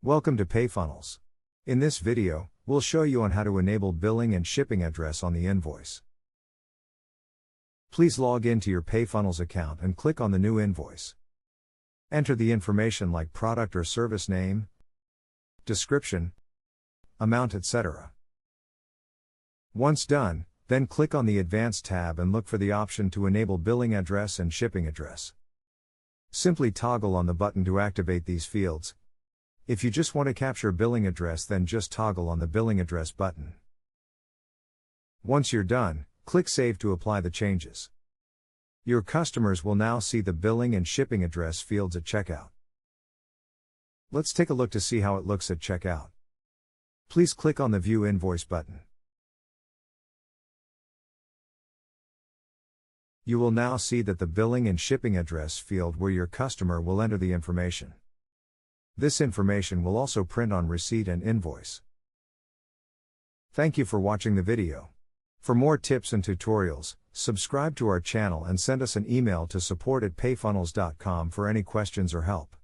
Welcome to Payfunnels. In this video, we'll show you on how to enable billing and shipping address on the invoice. Please log into your Payfunnels account and click on the new invoice. Enter the information like product or service name, description, amount, etc. Once done, then click on the Advanced tab and look for the option to enable billing address and shipping address. Simply toggle on the button to activate these fields. If you just want to capture billing address, then just toggle on the billing address button. Once you're done, click Save to apply the changes. Your customers will now see the billing and shipping address fields at checkout. Let's take a look to see how it looks at checkout. Please click on the View Invoice button. You will now see that the billing and shipping address field where your customer will enter the information. This information will also print on receipt and invoice. Thank you for watching the video. For more tips and tutorials, subscribe to our channel and send us an email to support@payfunnels.com for any questions or help.